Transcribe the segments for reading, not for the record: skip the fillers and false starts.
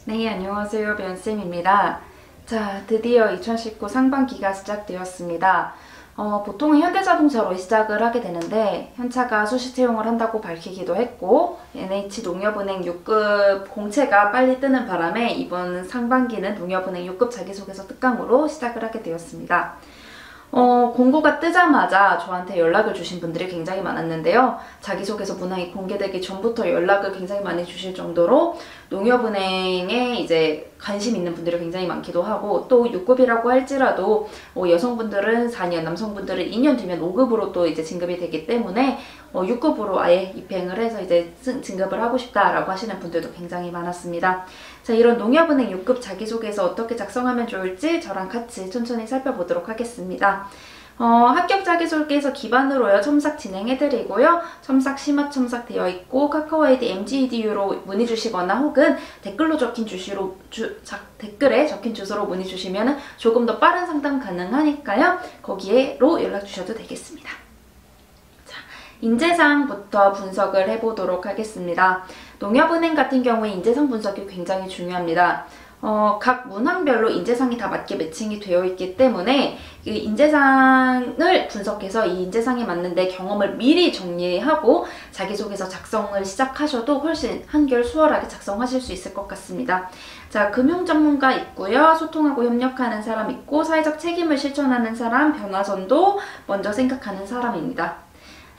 네, 안녕하세요. 변쌤입니다. 자, 드디어 2019 상반기가 시작되었습니다. 보통은 현대자동차로 시작을 하게 되는데 현차가 수시 채용을 한다고 밝히기도 했고 NH농협은행 6급 공채가 빨리 뜨는 바람에 이번 상반기는 농협은행 6급 자기소개서 특강으로 시작을 하게 되었습니다. 공고가 뜨자마자 저한테 연락을 주신 분들이 굉장히 많았는데요. 자기소개서 문항이 공개되기 전부터 연락을 굉장히 많이 주실 정도로 농협은행에 이제 관심 있는 분들이 굉장히 많기도 하고, 또 6급이라고 할지라도 여성분들은 4년, 남성분들은 2년 뒤면 5급으로 또 이제 진급이 되기 때문에 6급으로 아예 입행을 해서 이제 진급을 하고 싶다라고 하시는 분들도 굉장히 많았습니다. 자, 이런 농협은행 6급 자기소개서 어떻게 작성하면 좋을지 저랑 같이 천천히 살펴보도록 하겠습니다. 합격 자기소개서 기반으로요 첨삭 진행해드리고요. 첨삭 심화 첨삭 되어 있고 카카오 아이디 MGEDU로 문의 주시거나 혹은 댓글로 적힌 댓글에 적힌 주소로 문의 주시면 조금 더 빠른 상담 가능하니까요. 거기에로 연락 주셔도 되겠습니다. 자, 인재상부터 분석을 해보도록 하겠습니다. 농협은행 같은 경우에 인재상 분석이 굉장히 중요합니다. 각 문항별로 인재상이 다 맞게 매칭이 되어 있기 때문에 이 인재상을 분석해서 이 인재상에 맞는 내 경험을 미리 정리하고 자기소개서 작성을 시작하셔도 훨씬 한결 수월하게 작성하실 수 있을 것 같습니다. 자, 금융 전문가 있고요. 소통하고 협력하는 사람 있고, 사회적 책임을 실천하는 사람, 변화선도 먼저 생각하는 사람입니다.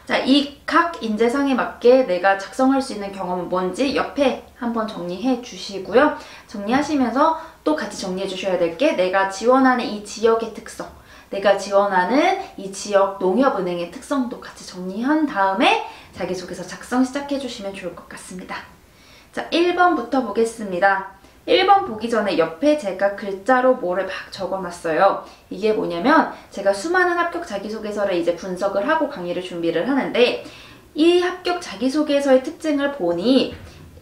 자, 이 각 인재상에 맞게 내가 작성할 수 있는 경험은 뭔지 옆에 한번 정리해 주시고요. 정리하시면서 또 같이 정리해 주셔야 될 게 내가 지원하는 이 지역의 특성, 내가 지원하는 이 지역 농협은행의 특성도 같이 정리한 다음에 자기소개서 작성 시작해 주시면 좋을 것 같습니다. 자, 1번부터 보겠습니다. 1번 보기 전에 옆에 제가 글자로 뭐를 막 적어놨어요. 이게 뭐냐면 제가 수많은 합격 자기소개서를 이제 분석을 하고 강의를 준비를 하는데 이 합격 자기소개서의 특징을 보니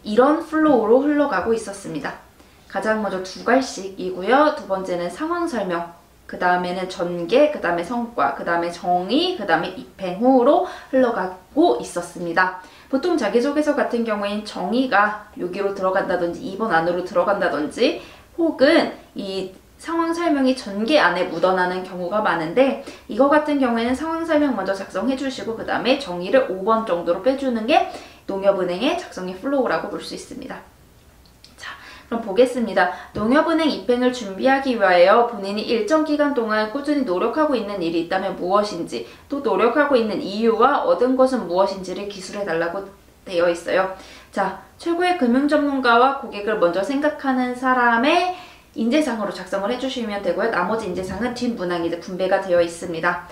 이런 플로우로 흘러가고 있었습니다. 가장 먼저 두 갈씩이고요. 두 번째는 상황 설명, 그 다음에는 전개, 그 다음에 성과, 그 다음에 정의, 그 다음에 입행 후로 흘러가고 있었습니다. 보통 자기소개서 같은 경우엔 정의가 여기로 들어간다든지 2번 안으로 들어간다든지 혹은 이 상황 설명이 전개 안에 묻어나는 경우가 많은데 이거 같은 경우에는 상황 설명 먼저 작성해 주시고 그 다음에 정의를 5번 정도로 빼주는 게 농협은행의 작성의 플로우라고 볼 수 있습니다. 자, 그럼 보겠습니다. 농협은행 입행을 준비하기 위하여 본인이 일정 기간 동안 꾸준히 노력하고 있는 일이 있다면 무엇인지, 또 노력하고 있는 이유와 얻은 것은 무엇인지를 기술해 달라고 되어 있어요. 자, 최고의 금융 전문가와 고객을 먼저 생각하는 사람의 인재상으로 작성을 해주시면 되고요. 나머지 인재상은 뒷문항이 이제 분배가 되어 있습니다.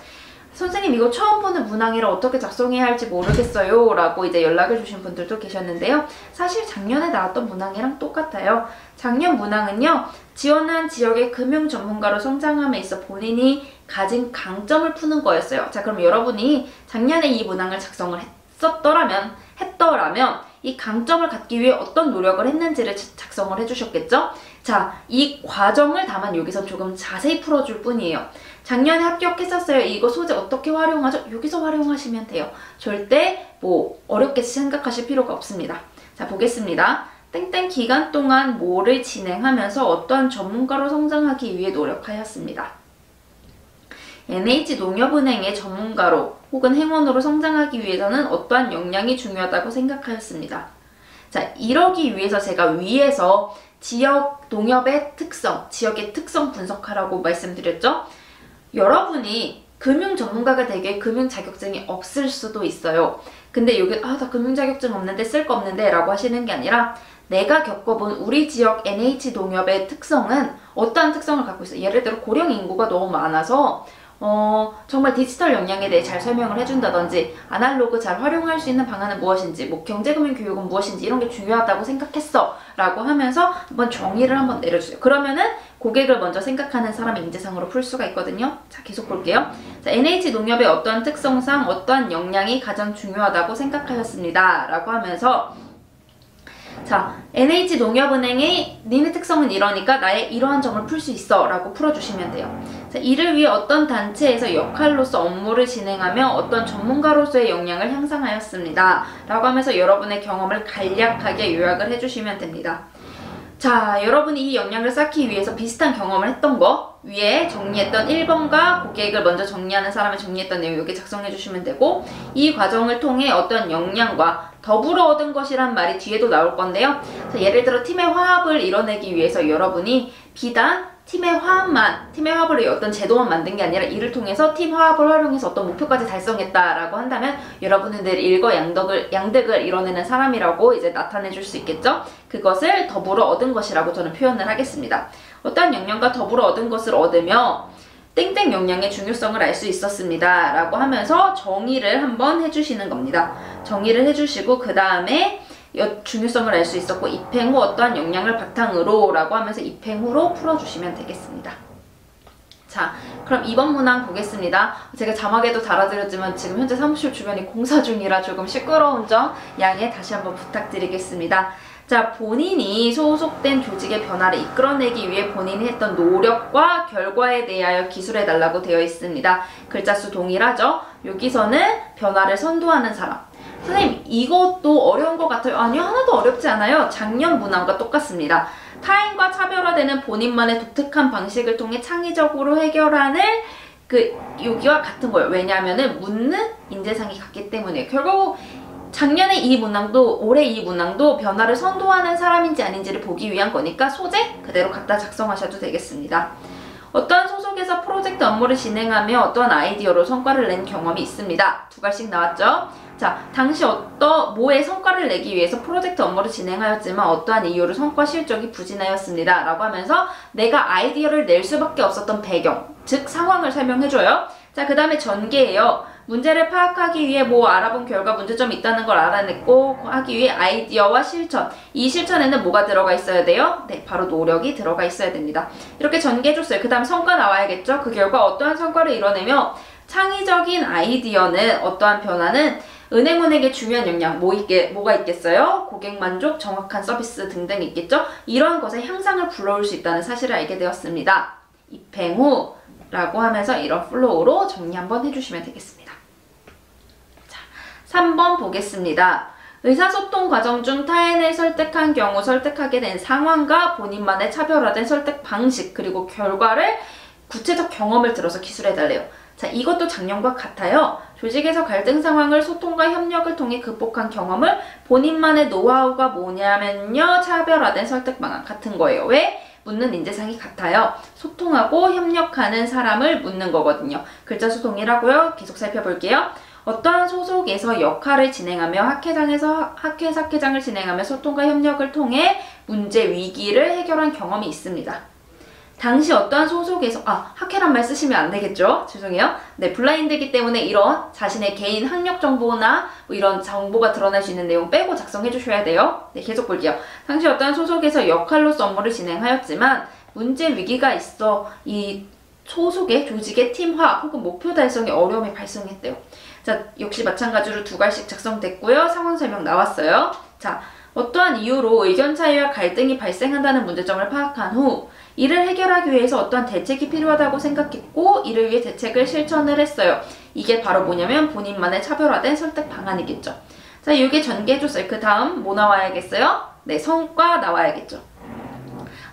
선생님, 이거 처음 보는 문항이라 어떻게 작성해야 할지 모르겠어요 라고 이제 연락을 주신 분들도 계셨는데요. 사실 작년에 나왔던 문항이랑 똑같아요. 작년 문항은요, 지원한 지역의 금융 전문가로 성장함에 있어 본인이 가진 강점을 푸는 거였어요. 자, 그럼 여러분이 작년에 이 문항을 작성을 했더라면 이 강점을 갖기 위해 어떤 노력을 했는지를 작성을 해주셨겠죠? 자, 이 과정을 다만 여기서 조금 자세히 풀어줄 뿐이에요. 작년에 합격했었어요. 이거 소재 어떻게 활용하죠? 여기서 활용하시면 돼요. 절대 뭐 어렵게 생각하실 필요가 없습니다. 자, 보겠습니다. 땡땡 기간 동안 뭐를 진행하면서 어떠한 전문가로 성장하기 위해 노력하였습니다. NH농협은행의 전문가로 혹은 행원으로 성장하기 위해서는 어떠한 역량이 중요하다고 생각하였습니다. 자, 이러기 위해서 제가 위에서 지역 농협의 특성, 지역의 특성 분석하라고 말씀드렸죠? 여러분이 금융 전문가가 되기에 금융 자격증이 없을 수도 있어요. 근데 여기 나 금융 자격증 없는데 쓸 거 없는데 라고 하시는 게 아니라 내가 겪어본 우리 지역 NH농협의 특성은 어떠한 특성을 갖고 있어요. 예를 들어 고령 인구가 너무 많아서 정말 디지털 역량에 대해 잘 설명을 해준다든지 아날로그 잘 활용할 수 있는 방안은 무엇인지, 뭐 경제금융 교육은 무엇인지 이런 게 중요하다고 생각했어 라고 하면서 한번 정의를 한번 내려주세요. 그러면은 고객을 먼저 생각하는 사람의 인재상으로 풀 수가 있거든요. 자, 계속 볼게요. 자, NH농협의 어떠한 특성상 어떠한 역량이 가장 중요하다고 생각하셨습니다 라고 하면서 자, NH농협은행의 니네 특성은 이러니까 나의 이러한 점을 풀 수 있어 라고 풀어주시면 돼요. 자, 이를 위해 어떤 단체에서 역할로서 업무를 진행하며 어떤 전문가로서의 역량을 향상하였습니다 라고 하면서 여러분의 경험을 간략하게 요약을 해주시면 됩니다. 자, 여러분이 이 역량을 쌓기 위해서 비슷한 경험을 했던 거 위에 정리했던 1번과 고객을 먼저 정리하는 사람이 정리했던 내용 여기 작성해 주시면 되고, 이 과정을 통해 어떤 역량과 더불어 얻은 것이란 말이 뒤에도 나올 건데요. 자, 예를 들어 팀의 화합을 이뤄내기 위해서 여러분이 비단 팀의 화합을 어떤 제도만 만든 게 아니라 이를 통해서 팀 화합을 활용해서 어떤 목표까지 달성했다라고 한다면 여러분은 늘 양득을 이뤄내는 사람이라고 이제 나타내 줄 수 있겠죠? 그것을 더불어 얻은 것이라고 저는 표현을 하겠습니다. 어떠한 역량과 더불어 얻은 것을 얻으며 땡땡 역량의 중요성을 알 수 있었습니다 라고 하면서 정의를 한번 해주시는 겁니다. 정의를 해주시고 그 다음에 중요성을 알 수 있었고 입행 후 어떠한 역량을 바탕으로 라고 하면서 입행 후로 풀어주시면 되겠습니다. 자, 그럼 2번 문항 보겠습니다. 제가 자막에도 달아드렸지만 지금 현재 사무실 주변이 공사 중이라 조금 시끄러운 점 양해 다시 한번 부탁드리겠습니다. 자, 본인이 소속된 조직의 변화를 이끌어내기 위해 본인이 했던 노력과 결과에 대하여 기술해달라고 되어 있습니다. 글자 수 동일하죠? 여기서는 변화를 선도하는 사람. 선생님, 이것도 어려운 것 같아요. 아니요, 하나도 어렵지 않아요. 작년 문항과 똑같습니다. 타인과 차별화되는 본인만의 독특한 방식을 통해 창의적으로 해결하는 여기와 같은 거예요. 왜냐하면은 묻는 인재상이 같기 때문에. 결국 작년에 이 문항도 올해 이 문항도 변화를 선도하는 사람인지 아닌지를 보기 위한 거니까 소재 그대로 갖다 작성하셔도 되겠습니다. 어떠한 소속에서 프로젝트 업무를 진행하며 어떠한 아이디어로 성과를 낸 경험이 있습니다. 두 가지씩 나왔죠? 자, 당시 뭐의 성과를 내기 위해서 프로젝트 업무를 진행하였지만 어떠한 이유로 성과 실적이 부진하였습니다. 라고 하면서 내가 아이디어를 낼 수밖에 없었던 배경, 즉 상황을 설명해줘요. 자, 그 다음에 전개예요. 문제를 파악하기 위해 알아본 결과 문제점이 있다는 걸 알아냈고 하기 위해 아이디어와 실천, 이 실천에는 뭐가 들어가 있어야 돼요? 네, 바로 노력이 들어가 있어야 됩니다. 이렇게 전개해줬어요. 그 다음 성과 나와야겠죠? 그 결과 어떠한 성과를 이뤄내며 창의적인 아이디어는 어떠한 변화는 은행원에게 중요한 역량, 뭐가 있겠어요? 고객 만족, 정확한 서비스 등등 있겠죠? 이러한 것에 향상을 불러올 수 있다는 사실을 알게 되었습니다. 입행 후 라고 하면서 이런 플로우로 정리 한번 해주시면 되겠습니다. 자, 3번 보겠습니다. 의사소통 과정 중 타인을 설득한 경우 설득하게 된 상황과 본인만의 차별화된 설득 방식 그리고 결과를 구체적 경험을 들어서 기술해달래요. 자, 이것도 작년과 같아요. 조직에서 갈등 상황을 소통과 협력을 통해 극복한 경험을 본인만의 노하우가 뭐냐면요. 차별화된 설득 방안 같은 거예요. 왜? 묻는 인재상이 같아요. 소통하고 협력하는 사람을 묻는 거거든요. 글자 수 동일하고요. 계속 살펴볼게요. 어떠한 소속에서 역할을 진행하며 학회장을 진행하며 소통과 협력을 통해 문제 위기를 해결한 경험이 있습니다. 당시 어떠한 소속에서 학회란 말 쓰시면 안 되겠죠? 죄송해요. 네, 블라인드이기 때문에 이런 자신의 개인 학력 정보나 이런 정보가 드러날 수 있는 내용 빼고 작성해 주셔야 돼요. 네, 계속 볼게요. 당시 어떠한 소속에서 역할로서 업무를 진행하였지만 문제 위기가 있어 이 소속의 조직의 팀화 혹은 목표 달성에 어려움이 발생했대요. 자, 역시 마찬가지로 두 갈씩 작성됐고요. 상황 설명 나왔어요. 자, 어떠한 이유로 의견 차이와 갈등이 발생한다는 문제점을 파악한 후 이를 해결하기 위해서 어떠한 대책이 필요하다고 생각했고 이를 위해 대책을 실천을 했어요. 이게 바로 뭐냐면 본인만의 차별화된 설득 방안이겠죠. 자, 이게 전개해줬어요. 그 다음 뭐 나와야겠어요? 네, 성과 나와야겠죠.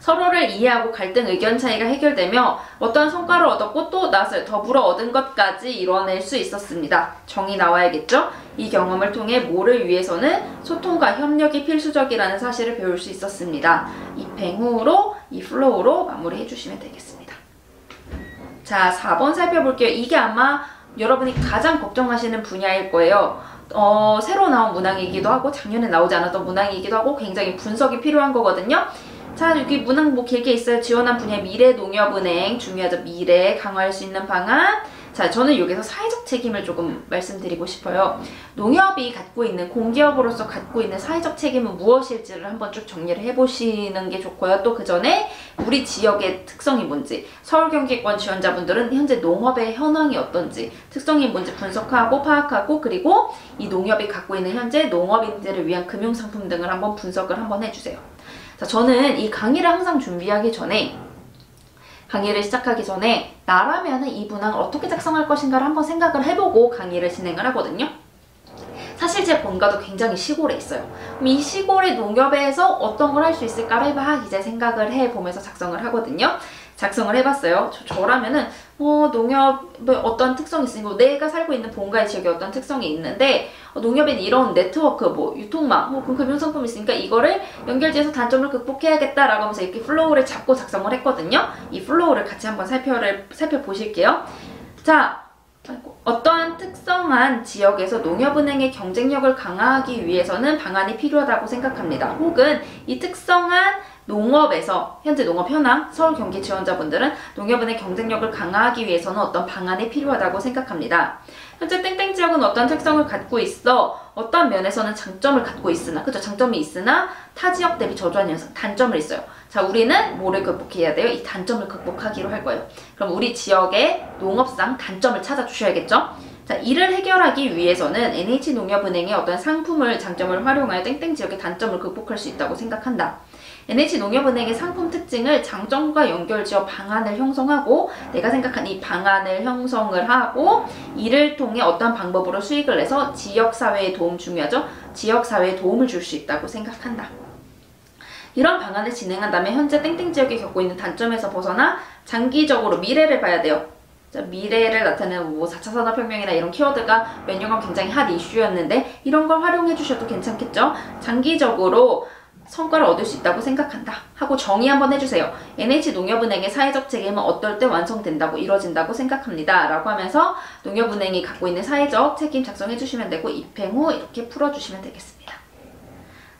서로를 이해하고 갈등 의견 차이가 해결되며 어떠한 성과를 얻었고 또 나서 더불어 얻은 것까지 이뤄낼 수 있었습니다. 정의 나와야겠죠? 이 경험을 통해 뭐를 위해서는 소통과 협력이 필수적이라는 사실을 배울 수 있었습니다. 입행 후로 이 플로우로 마무리해 주시면 되겠습니다. 자, 4번 살펴볼게요. 이게 아마 여러분이 가장 걱정하시는 분야일 거예요. 새로 나온 문항이기도 하고 작년에 나오지 않았던 문항이기도 하고 굉장히 분석이 필요한 거거든요. 자, 여기 문항 길게 있어요. 지원한 분야 미래농협은행 중요하죠. 미래 강화할 수 있는 방안. 자, 저는 여기서 사회적 책임을 조금 말씀드리고 싶어요. 농협이 갖고 있는 공기업으로서 갖고 있는 사회적 책임은 무엇일지를 한번 쭉 정리를 해보시는 게 좋고요. 또 그 전에 우리 지역의 특성이 뭔지, 서울 경기권 지원자분들은 현재 농업의 현황이 어떤지, 특성이 뭔지 분석하고 파악하고 그리고 이 농협이 갖고 있는 현재 농업인들을 위한 금융상품 등을 한번 분석을 한번 해주세요. 자, 저는 이 강의를 항상 준비하기 전에 강의를 시작하기 전에 나라면은 이 문항을 어떻게 작성할 것인가를 한번 생각을 해보고 강의를 진행을 하거든요. 사실 제 본가도 굉장히 시골에 있어요. 그럼 이 시골의 농협에서 어떤 걸 할 수 있을까를 막 이제 생각을 해보면서 작성을 하거든요. 작성을 해봤어요. 저라면은 농협의 어떤 특성이 있으니까 내가 살고 있는 본가의 지역에 어떤 특성이 있는데 농협에는 이런 네트워크, 뭐 유통망, 혹은 금융상품이 있으니까 이거를 연결지어서 단점을 극복해야겠다라고 하면서 이렇게 플로우를 잡고 작성을 했거든요. 이 플로우를 같이 한번 살펴보실게요. 자, 어떠한 특성한 지역에서 농협은행의 경쟁력을 강화하기 위해서는 방안이 필요하다고 생각합니다. 혹은 이 특성한 농업에서, 현재 농업 현황, 서울 경기 지원자분들은 농협은행 경쟁력을 강화하기 위해서는 어떤 방안이 필요하다고 생각합니다. 현재 땡땡 지역은 어떤 특성을 갖고 있어 어떤 면에서는 장점을 갖고 있으나, 그죠? 장점이 있으나 타 지역 대비 저조한 단점을 있어요. 자, 우리는 뭐를 극복해야 돼요? 이 단점을 극복하기로 할 거예요. 그럼 우리 지역의 농업상 단점을 찾아주셔야겠죠? 자, 이를 해결하기 위해서는 NH농협은행의 어떤 상품을, 장점을 활용하여 땡땡 지역의 단점을 극복할 수 있다고 생각한다. NH농협은행의 상품 특징을 장점과 연결지어 방안을 형성하고, 내가 생각한 이 방안을 형성을 하고 이를 통해 어떤 방법으로 수익을 내서 지역사회에 도움, 중요하죠? 지역사회에 도움을 줄 수 있다고 생각한다. 이런 방안을 진행한다면 현재 땡땡 지역이 겪고 있는 단점에서 벗어나 장기적으로 미래를 봐야 돼요. 자, 미래를 나타내는 뭐 4차 산업혁명이나 이런 키워드가 몇 년간 굉장히 핫 이슈였는데 이런 걸 활용해 주셔도 괜찮겠죠? 장기적으로 성과를 얻을 수 있다고 생각한다 하고 정의 한번 해주세요. NH농협은행의 사회적 책임은 어떨 때 완성된다고, 이뤄진다고 생각합니다 라고 하면서 농협은행이 갖고 있는 사회적 책임 작성해 주시면 되고, 입행 후 이렇게 풀어주시면 되겠습니다.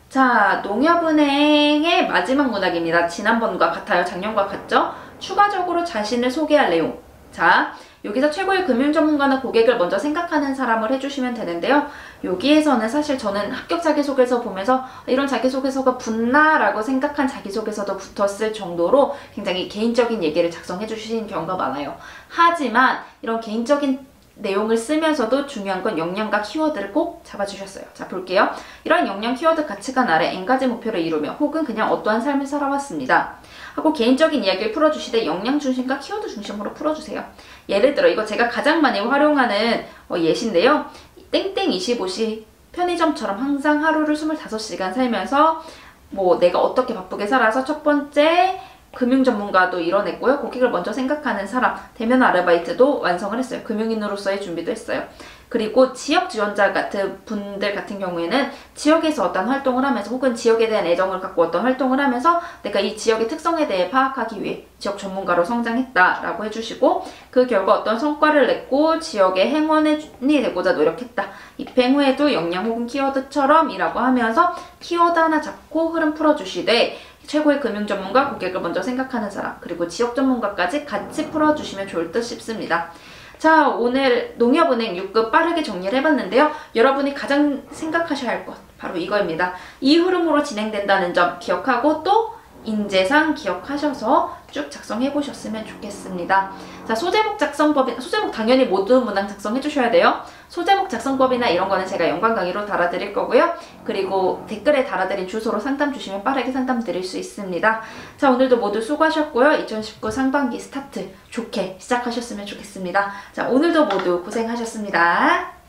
자, 농협은행의 마지막 문항입니다. 지난번과 같아요. 작년과 같죠? 추가적으로 자신을 소개할 내용. 자, 여기서 최고의 금융 전문가나 고객을 먼저 생각하는 사람을 해주시면 되는데요. 여기에서는 사실 저는 합격 자기소개서 보면서 이런 자기소개서가 붙나? 라고 생각한 자기소개서도 붙었을 정도로 굉장히 개인적인 얘기를 작성해 주시는 경우가 많아요. 하지만 이런 개인적인 내용을 쓰면서도 중요한 건 역량과 키워드를 꼭 잡아주셨어요. 자, 볼게요. 이런 역량, 키워드, 가치관 아래 N가지 목표를 이루며 혹은 그냥 어떠한 삶을 살아왔습니다 하고 개인적인 이야기를 풀어주시되 역량 중심과 키워드 중심으로 풀어주세요. 예를 들어 이거 제가 가장 많이 활용하는 예시인데요. 땡땡 25시 편의점처럼 항상 하루를 25시간 살면서 뭐 내가 어떻게 바쁘게 살아서 첫 번째 금융 전문가도 이뤄냈고요. 고객을 먼저 생각하는 사람, 대면 아르바이트도 완성을 했어요. 금융인으로서의 준비도 했어요. 그리고 지역 지원자 같은 분들 같은 경우에는 지역에서 어떤 활동을 하면서 혹은 지역에 대한 애정을 갖고 어떤 활동을 하면서 내가 이 지역의 특성에 대해 파악하기 위해 지역 전문가로 성장했다라고 해주시고, 그 결과 어떤 성과를 냈고 지역의 행원이 되고자 노력했다. 입행 후에도 역량 혹은 키워드처럼 이라고 하면서 키워드 하나 잡고 흐름 풀어주시되 최고의 금융 전문가, 고객을 먼저 생각하는 사람, 그리고 지역 전문가까지 같이 풀어주시면 좋을 듯 싶습니다. 자, 오늘 농협은행 6급 빠르게 정리를 해봤는데요. 여러분이 가장 생각하셔야 할 것, 바로 이거입니다. 이 흐름으로 진행된다는 점 기억하고 또 인재상 기억하셔서 쭉 작성해 보셨으면 좋겠습니다. 자, 소제목 작성법이나, 소제목 당연히 모든 문항 작성해 주셔야 돼요. 소제목 작성법이나 이런 거는 제가 연관 강의로 달아드릴 거고요. 그리고 댓글에 달아드린 주소로 상담 주시면 빠르게 상담 드릴 수 있습니다. 자, 오늘도 모두 수고하셨고요. 2019 상반기 스타트 좋게 시작하셨으면 좋겠습니다. 자, 오늘도 모두 고생하셨습니다.